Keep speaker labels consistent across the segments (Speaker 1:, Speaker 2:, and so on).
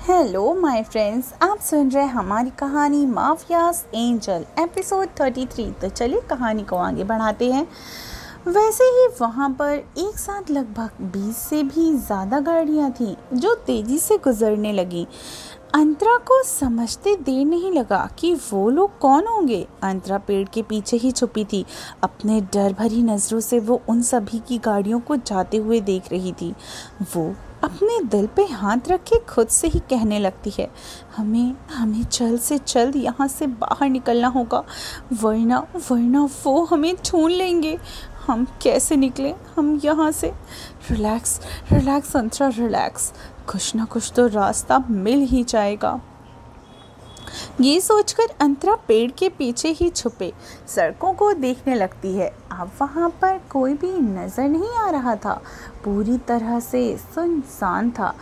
Speaker 1: Hello my friends, आप सुन रहे हैं हमारी कहानी माफियाज एंजल एपिसोड 33। तो चलिए कहानी को आगे बढ़ाते हैं। वैसे ही वहाँ पर एक साथ लगभग 20 से भी ज़्यादा गाड़ियाँ थीं जो तेज़ी से गुजरने लगीं। अंतरा को समझते देर नहीं लगा कि वो लोग कौन होंगे। अंतरा पेड़ के पीछे ही छुपी थी। अपने डर भरी नज़रों से वो उन सभी की गाड़ियों को जाते हुए देख रही थी। वो अपने दिल पे हाथ रख के खुद से ही कहने लगती है, हमें हमें जल्द से जल्द यहाँ से बाहर निकलना होगा, वरना वरना वो हमें ढूंढ लेंगे। हम कैसे निकलें हम यहाँ से। रिलैक्स रिलैक्स अंतरा, रिलैक्स, कुछ ना कुछ तो रास्ता मिल ही जाएगा। ये सोचकर अंतरा पेड़ के पीछे ही छुपे सड़कों को देखने लगती है। अब वहाँ पर कोई भी नजर नहीं आ रहा था, पूरी तरह से सुनसान था।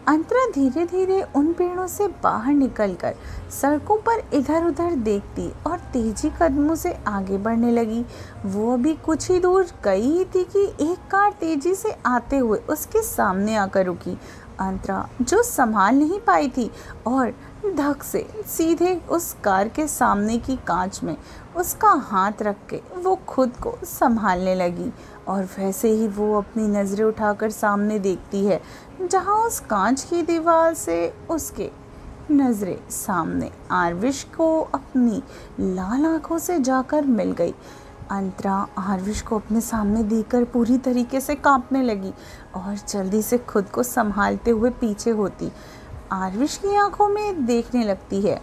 Speaker 1: अंतरा धीरे धीरे उन पेड़ों से बाहर निकलकर सड़कों पर इधर उधर देखती और तेजी कदमों से आगे बढ़ने लगी। वो अभी कुछ ही दूर गई ही थी कि एक कार तेजी से आते हुए उसके सामने आकर रुकी। अंतरा जो संभाल नहीं पाई थी और धक से सीधे उस कार के सामने की कांच में उसका हाथ रख के वो खुद को संभालने लगी। और वैसे ही वो अपनी नज़रें उठाकर सामने देखती है, जहां उस कांच की दीवार से उसके नज़रें सामने आरविश को अपनी लाल आंखों से जाकर मिल गई। अंतरा आरविश को अपने सामने देखकर पूरी तरीके से कांपने लगी और जल्दी से खुद को संभालते हुए पीछे होती आरविश की आंखों में देखने लगती है,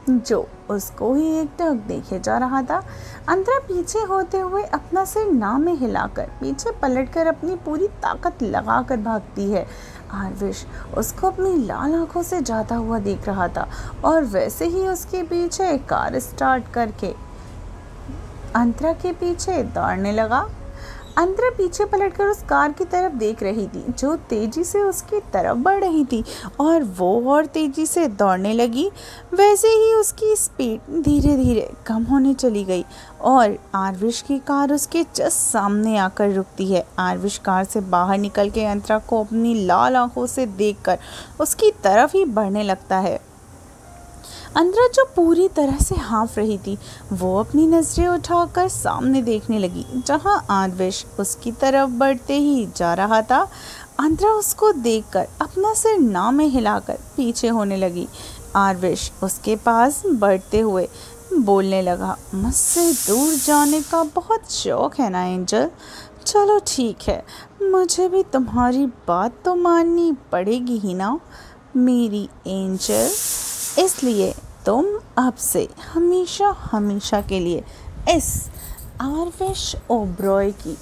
Speaker 1: जो उसको ही एकटक देखे जा रहा था। अंतरा पीछे होते हुए अपना सिर ना में हिलाकर पीछे पलटकर अपनी पूरी ताकत लगाकर भागती है। आरविश उसको अपनी लाल आंखों से जाता हुआ देख रहा था और वैसे ही उसके पीछे कार स्टार्ट करके अंतरा के पीछे दौड़ने लगा। अंतरा पीछे पलटकर उस कार की तरफ देख रही थी जो तेजी से उसकी तरफ बढ़ रही थी और वो और तेजी से दौड़ने लगी। वैसे ही उसकी स्पीड धीरे धीरे कम होने चली गई और आरविश की कार उसके जस्ट सामने आकर रुकती है। आरविश कार से बाहर निकल के अंतरा को अपनी लाल आंखों से देखकर उसकी तरफ ही बढ़ने लगता है। अंतरा जो पूरी तरह से हाँफ रही थी, वो अपनी नज़रें उठाकर सामने देखने लगी, जहां आरविश उसकी तरफ बढ़ते ही जा रहा था। अंतरा उसको देखकर अपना सिर ना में हिलाकर पीछे होने लगी। आरविश उसके पास बढ़ते हुए बोलने लगा, मुझसे दूर जाने का बहुत शौक है ना एंजल। चलो ठीक है, मुझे भी तुम्हारी बात तो माननी पड़ेगी ही ना मेरी एंजल। इसलिए तुम अब से हमेशा हमेशा के लिए इस आरविश ओबरॉय की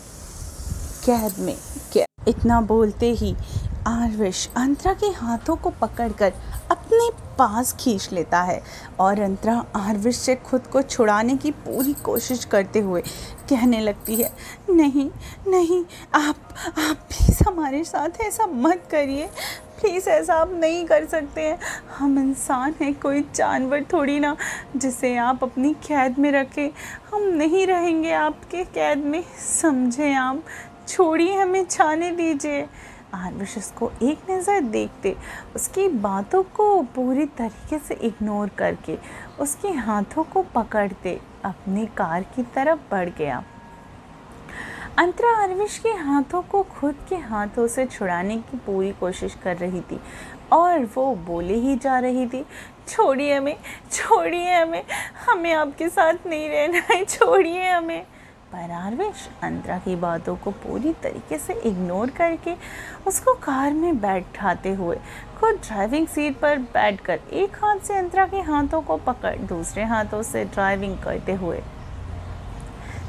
Speaker 1: कैद में क्या। इतना बोलते ही आरविश अंतरा के हाथों को पकड़कर अपने पास खींच लेता है और अंतरा आरविश से खुद को छुड़ाने की पूरी कोशिश करते हुए कहने लगती है, नहीं नहीं, आप प्लीज़ हमारे साथ ऐसा मत करिए, प्लीज़ ऐसा आप नहीं कर सकते हैं। हम इंसान हैं, कोई जानवर थोड़ी ना जिसे आप अपनी कैद में रखें। हम नहीं रहेंगे आपके कैद में, समझे आप, छोड़िए, हमें जाने दीजिए। आरविश उसको एक नज़र देखते उसकी बातों को पूरी तरीके से इग्नोर करके उसके हाथों को पकड़ते अपनी कार की तरफ बढ़ गया। अंतरा आरविश के हाथों को खुद के हाथों से छुड़ाने की पूरी कोशिश कर रही थी और वो बोले ही जा रही थी, छोड़िए हमें, छोड़िए हमें, हमें आपके साथ नहीं रहना है, छोड़िए हमें। पर आरविश अंतरा की बातों को पूरी तरीके से इग्नोर करके उसको कार में बैठाते हुए खुद ड्राइविंग सीट पर बैठकर एक हाथ से अंतरा के हाथों को पकड़ दूसरे हाथों से ड्राइविंग करते हुए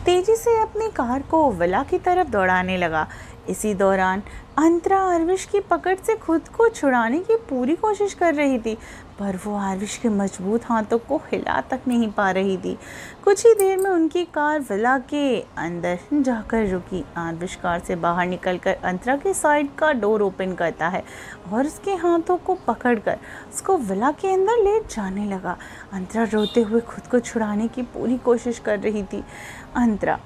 Speaker 1: तेजी से अपनी कार को विला की तरफ दौड़ाने लगा। इसी दौरान अंतरा आरविश की पकड़ से खुद को छुड़ाने की पूरी कोशिश कर रही थी, पर वो आरविश के मजबूत हाथों को हिला तक नहीं पा रही थी। कुछ ही देर में उनकी कार विला के अंदर जाकर रुकी। आरविश कार से बाहर निकलकर अंतरा के साइड का डोर ओपन करता है और उसके हाथों को पकड़कर उसको विला के अंदर ले जाने लगा। अंतरा रोते हुए खुद को छुड़ाने की पूरी कोशिश कर रही थी। अंतरा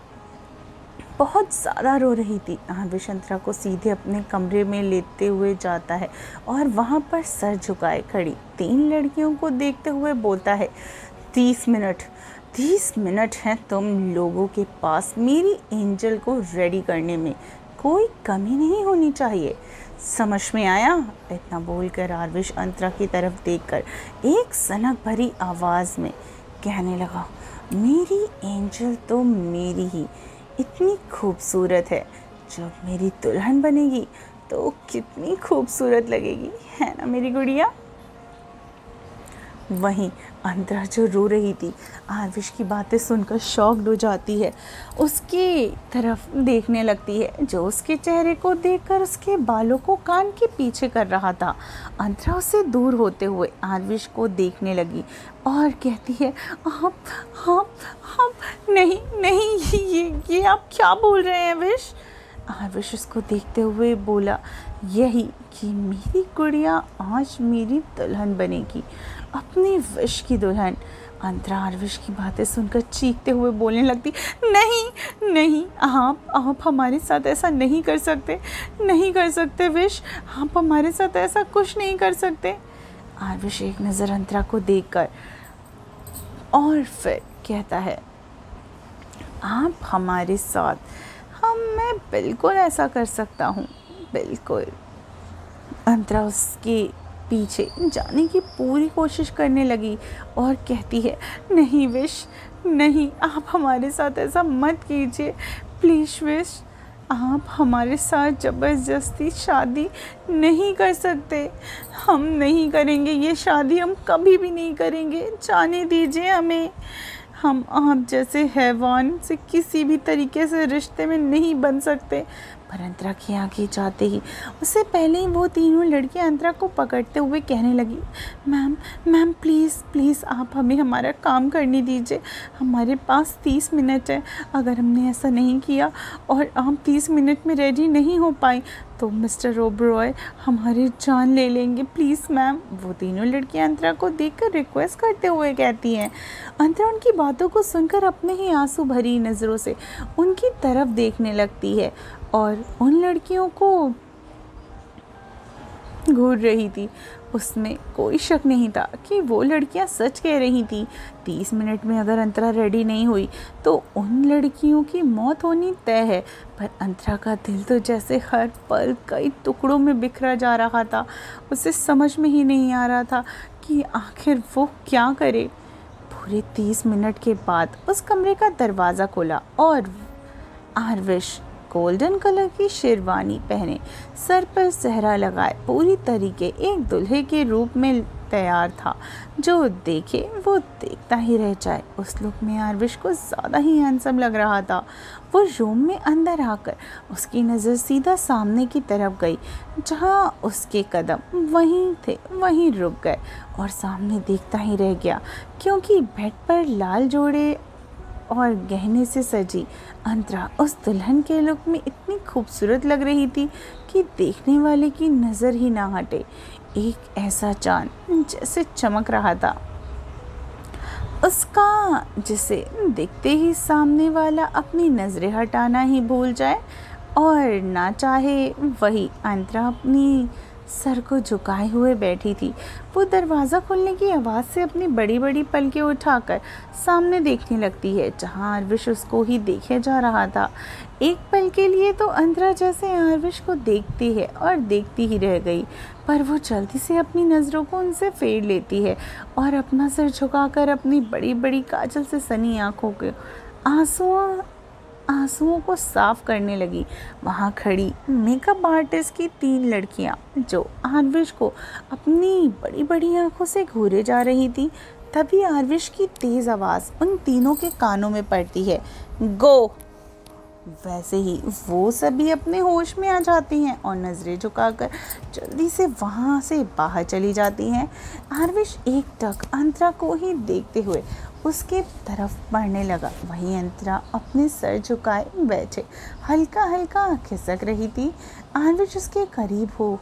Speaker 1: बहुत ज़्यादा रो रही थी। आरविश अंतरा को सीधे अपने कमरे में लेते हुए जाता है और वहाँ पर सर झुकाए खड़ी 3 लड़कियों को देखते हुए बोलता है, 30 मिनट हैं तुम लोगों के पास मेरी एंजल को रेडी करने में, कोई कमी नहीं होनी चाहिए, समझ में आया? इतना बोलकर आरविश अंतरा की तरफ देखकर एक सनक भरी आवाज़ में कहने लगा, मेरी एंजल तो मेरी ही इतनी खूबसूरत है, जब मेरी दुल्हन बनेगी तो कितनी खूबसूरत लगेगी, है ना मेरी गुड़िया? वहीं अंतरा जो रो रही थी, आरविश की बातें सुनकर शॉक्ड हो जाती है, उसकी तरफ देखने लगती है जो उसके चेहरे को देखकर उसके बालों को कान के पीछे कर रहा था। अंतरा उससे दूर होते हुए आरविश को देखने लगी और कहती है, आप नहीं ये आप क्या बोल रहे हैं विश? आरविश उसको देखते हुए बोला, यही कि मेरी गुड़िया आज मेरी दुल्हन बनेगी, अपनी विश की दुल्हन। अंतरा आरविश की बातें सुनकर चीखते हुए बोलने लगती, नहीं आप हमारे साथ ऐसा नहीं कर सकते विश, आप हमारे साथ ऐसा कुछ नहीं कर सकते। आरविश एक नज़र अंतरा को देखकर और फिर कहता है, आप हमारे साथ, मैं बिल्कुल ऐसा कर सकता हूँ, बिल्कुल। अंतरा उसके पीछे जाने की पूरी कोशिश करने लगी और कहती है, नहीं विश, नहीं, आप हमारे साथ ऐसा मत कीजिए, प्लीज़ विश, आप हमारे साथ ज़बरदस्ती शादी नहीं कर सकते, हम नहीं करेंगे ये शादी, हम कभी भी नहीं करेंगे, जाने दीजिए हमें, हम आप जैसे हैवान से किसी भी तरीके से रिश्ते में नहीं बन सकते। पर अंतरा के आगे जाते ही उससे पहले ही वो तीनों लड़कियां अंतरा को पकड़ते हुए कहने लगी, मैम प्लीज़ आप हमें हमारा काम करने दीजिए, हमारे पास 30 मिनट है, अगर हमने ऐसा नहीं किया और हम 30 मिनट में रेडी नहीं हो पाई तो मिस्टर ओबरॉय हमारी जान ले लेंगे, प्लीज़ मैम। वो तीनों लड़कियां अंतरा को देखकर रिक्वेस्ट करते हुए कहती हैं। अंतरा उनकी बातों को सुनकर अपने ही आंसू भरी नज़रों से उनकी तरफ देखने लगती है और उन लड़कियों को घूर रही थी। उसमें कोई शक नहीं था कि वो लड़कियां सच कह रही थी। 30 मिनट में अगर अंतरा रेडी नहीं हुई तो उन लड़कियों की मौत होनी तय है। पर अंतरा का दिल तो जैसे हर पल कई टुकड़ों में बिखरा जा रहा था। उसे समझ में ही नहीं आ रहा था कि आखिर वो क्या करे। पूरे 30 मिनट के बाद उस कमरे का दरवाज़ा खुला और आरविश गोल्डन कलर की शेरवानी पहने, सर पर सेहरा लगाए, पूरी तरीके एक दूल्हे के रूप में तैयार था। जो देखे वो देखता ही रह जाए। उस लुक में आरविश को ज़्यादा ही हैंडसम लग रहा था। वो रूम में अंदर आकर उसकी नज़र सीधा सामने की तरफ गई, जहाँ उसके कदम वहीं थे वहीं रुक गए और सामने देखता ही रह गया, क्योंकि बेड पर लाल जोड़े और गहने से सजी अंतरा उस दुल्हन के लुक में इतनी खूबसूरत लग रही थी कि देखने वाले की नज़र ही ना हटे। एक ऐसा चांद जैसे चमक रहा था उसका, जिसे देखते ही सामने वाला अपनी नज़रें हटाना ही भूल जाए और ना चाहे। वही अंतरा अपनी सर को झुकाए हुए बैठी थी। वो दरवाज़ा खुलने की आवाज़ से अपनी बड़ी बड़ी पलकें उठाकर सामने देखने लगती है, जहाँ आरविश उसको ही देखे जा रहा था। एक पल के लिए तो अंतरा जैसे आरविश को देखती है और देखती ही रह गई, पर वो जल्दी से अपनी नज़रों को उनसे फेर लेती है और अपना सिर झुकाकर अपनी बड़ी बड़ी काजल से सनी आँखों के आंसुओं को साफ करने लगी। वहाँ खड़ी मेकअप आर्टिस्ट की 3 लड़कियाँ जो आरविश को अपनी बड़ी बड़ी आंखों से घूरे जा रही थी। तभी आरविश की तेज़ आवाज़ उन तीनों के कानों में पड़ती है, गो। वैसे ही वो सभी अपने होश में आ जाती हैं और नज़रें झुकाकर जल्दी से वहाँ से बाहर चली जाती हैं। आरविश एक टक अंतरा को ही देखते हुए उसके तरफ बढ़ने लगा। वहीं अंतरा अपने सर झुकाए बैठे हल्का हल्का खिसक रही थी। आरविश उसके करीब हो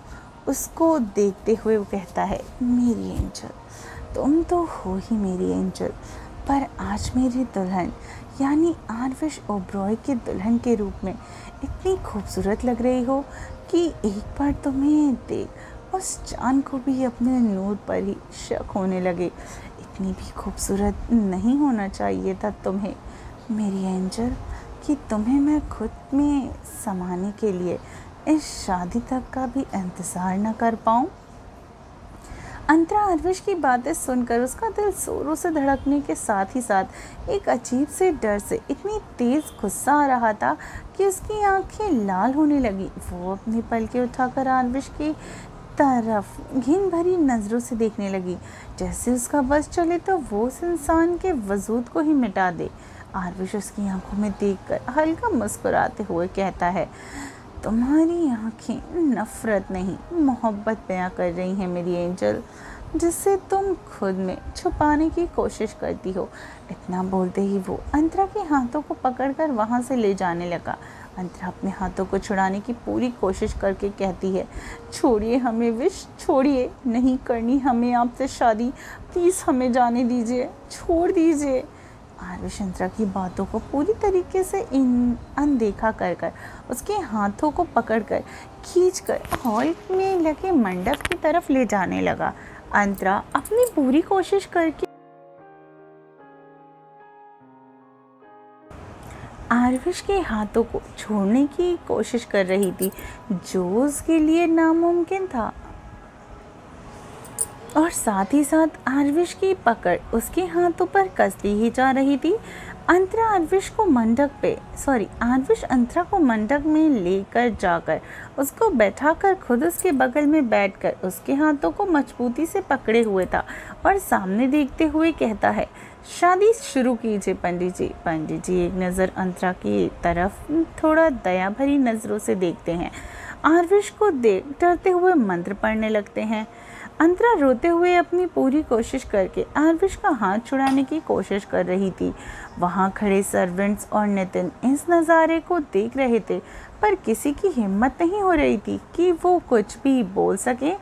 Speaker 1: उसको देखते हुए वो कहता है, मेरी एंजल, तुम तो हो ही मेरी एंजल, पर आज मेरी दुल्हन यानी आरविश ओबरॉय के दुल्हन के रूप में इतनी खूबसूरत लग रही हो कि एक बार तुम्हें देख उस चांद को भी अपने नूर पर ही शक होने लगे। इतनी भी खूबसूरत नहीं होना चाहिए था तुम्हें मेरी एंजल कि तुम्हें मैं खुद में समाने के लिए इस शादी तक का भी इंतज़ार न कर पाऊँ। अंतरा आरविश की बातें सुनकर उसका दिल जोरों से धड़कने के साथ ही साथ एक अजीब से डर से इतनी तेज़ गुस्सा आ रहा था कि उसकी आंखें लाल होने लगी। वो अपनी पलकें उठाकर आरविश की तरफ घिन भरी नज़रों से देखने लगी, जैसे उसका बस चले तो वो उस इंसान के वजूद को ही मिटा दे। आरविश उसकी आंखों में देखकर हल्का मुस्कुराते हुए कहता है, तुम्हारी आंखें नफ़रत नहीं मोहब्बत बयां कर रही हैं मेरी एंजल, जिससे तुम खुद में छुपाने की कोशिश करती हो। इतना बोलते ही वो अंतरा के हाथों को पकड़कर वहाँ से ले जाने लगा। अंतरा अपने हाथों को छुड़ाने की पूरी कोशिश करके कहती है, छोड़िए हमें विश, छोड़िए, नहीं करनी हमें आपसे शादी, प्लीज़ हमें जाने दीजिए, छोड़ दीजिए। आरविश अंतरा की बातों को पूरी तरीके से अनदेखा कर उसके हाथों को पकड़कर खींचकर हॉल में लगे मंडप की तरफ ले जाने लगा। अंतरा अपनी पूरी कोशिश करके आरविश के हाथों को छोड़ने की कोशिश कर रही थी, जो उसके लिए नामुमकिन था, और साथ ही साथ आरविश की पकड़ उसके हाथों पर कसती ही जा रही थी। आरविश अंतरा को मंडप में लेकर जाकर उसको बैठाकर खुद उसके बगल में बैठकर उसके हाथों को मजबूती से पकड़े हुए था और सामने देखते हुए कहता है, शादी शुरू कीजिए पंडित जी। पंडित जी एक नज़र अंतरा की तरफ थोड़ा दया भरी नज़रों से देखते हैं। आरविश को देख डरते हुए मंत्र पढ़ने लगते हैं। अंतरा रोते हुए अपनी पूरी कोशिश करके आरविश का हाथ छुड़ाने की कोशिश कर रही थी। वहाँ खड़े सर्वेंट्स और नितिन इस नज़ारे को देख रहे थे, पर किसी की हिम्मत नहीं हो रही थी कि वो कुछ भी बोल सके।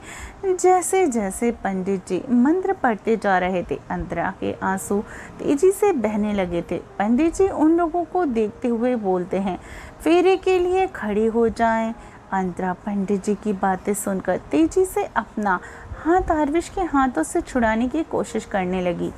Speaker 1: जैसे जैसे पंडित जी मंत्र पढ़ते जा रहे थे, अंतरा के आंसू तेजी से बहने लगे थे। पंडित जी उन लोगों को देखते हुए बोलते हैं, फेरे के लिए खड़े हो जाएं। अंतरा पंडित जी की बातें सुनकर तेजी से अपना हाथ आरविश के हाथों से छुड़ाने की कोशिश करने लगी।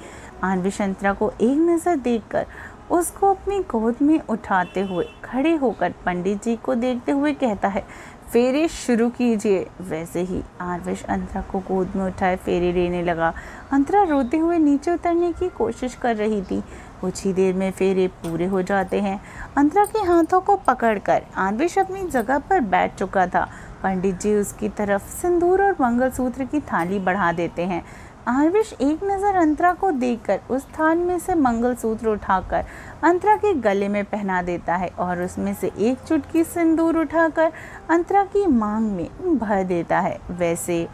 Speaker 1: आरविश अंतरा को एक नज़र देखकर उसको अपनी गोद में उठाते हुए खड़े होकर पंडित जी को देखते हुए कहता है, फेरे शुरू कीजिए। वैसे ही आरविश अंतरा को गोद में उठाए फेरे लेने लगा। अंतरा रोते हुए नीचे उतरने की कोशिश कर रही थी। कुछ ही देर में फेरे पूरे हो जाते हैं। अंतरा के हाथों को पकड़कर आरविश अपनी जगह पर बैठ चुका था। पंडित जी उसकी तरफ सिंदूर और मंगलसूत्र की थाली बढ़ा देते हैं। आरविश एक नज़र अंतरा को देखकर उस थान में से मंगलसूत्र उठाकर अंतरा के गले में पहना देता है और उसमें से एक चुटकी सिंदूर उठाकर अंतरा की मांग में भर देता है। वैसे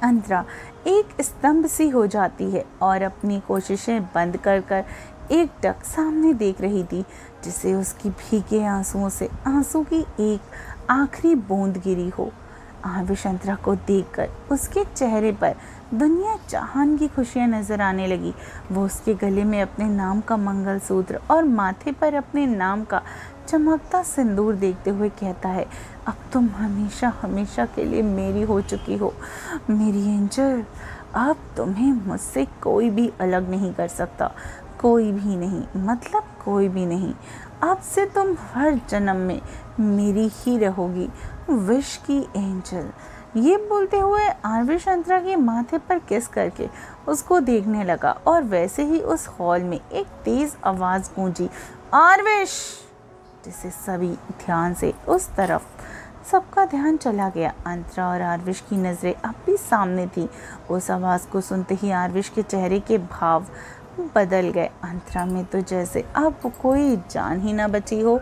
Speaker 1: अंतरा एक स्तंभ सी हो जाती है और अपनी कोशिशें बंद कर एकटक सामने देख रही थी, जिसे उसकी भीगे आंसुओं से आंसू की एक आखिरी बूंद गिरी हो। आरविश अंतरा को देखकर उसके चेहरे पर दुनिया जहान की खुशियाँ नजर आने लगी। वो उसके गले में अपने नाम का मंगलसूत्र और माथे पर अपने नाम का चमकता सिंदूर देखते हुए कहता है, अब तुम हमेशा हमेशा के लिए मेरी हो चुकी हो मेरी एंजल। अब तुम्हें मुझसे कोई भी अलग नहीं कर सकता, कोई भी नहीं, मतलब कोई भी नहीं। अब से तुम हर जन्म में मेरी ही रहोगी, विश की एंजल। ये बोलते हुए आरविश अंतरा के माथे पर किस करके उसको देखने लगा और वैसे ही उस हॉल में एक तेज आवाज़ गूंजी, आरविश, जिसे सभी ध्यान से उस तरफ सबका ध्यान चला गया। अंतरा और आरविश की नज़रें अब भी सामने थी। उस आवाज़ को सुनते ही आरविश के चेहरे के भाव बदल गए। अंतरा में तो जैसे अब कोई जान ही ना बची हो।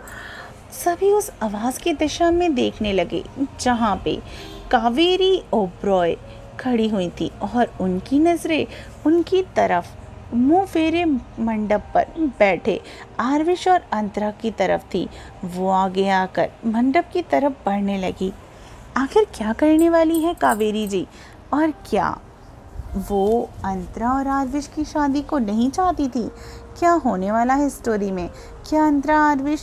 Speaker 1: सभी उस आवाज़ की दिशा में देखने लगे जहाँ पे कावेरी ओबरॉय खड़ी हुई थी और उनकी नज़रें उनकी तरफ मुंह फेरे मंडप पर बैठे आरविश और अंतरा की तरफ थी। वो आगे आकर मंडप की तरफ बढ़ने लगी। आखिर क्या करने वाली है कावेरी जी, और क्या वो अंतरा और आरविश की शादी को नहीं चाहती थी। क्या होने वाला है स्टोरी में? क्या अंतरा आरविश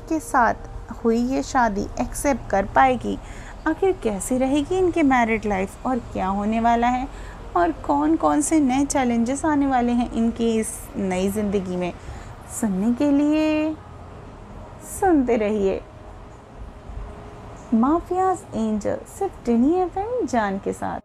Speaker 1: के साथ हुई ये शादी एक्सेप्ट कर पाएगी? आखिर कैसी रहेगी इनकी मैरिड लाइफ और क्या होने वाला है, और कौन कौन से नए चैलेंजेस आने वाले हैं इनकी इस नई ज़िंदगी में? सुनने के लिए सुनते रहिए माफियाज एंजल, सिर्फ टिनी एफएम जान के साथ।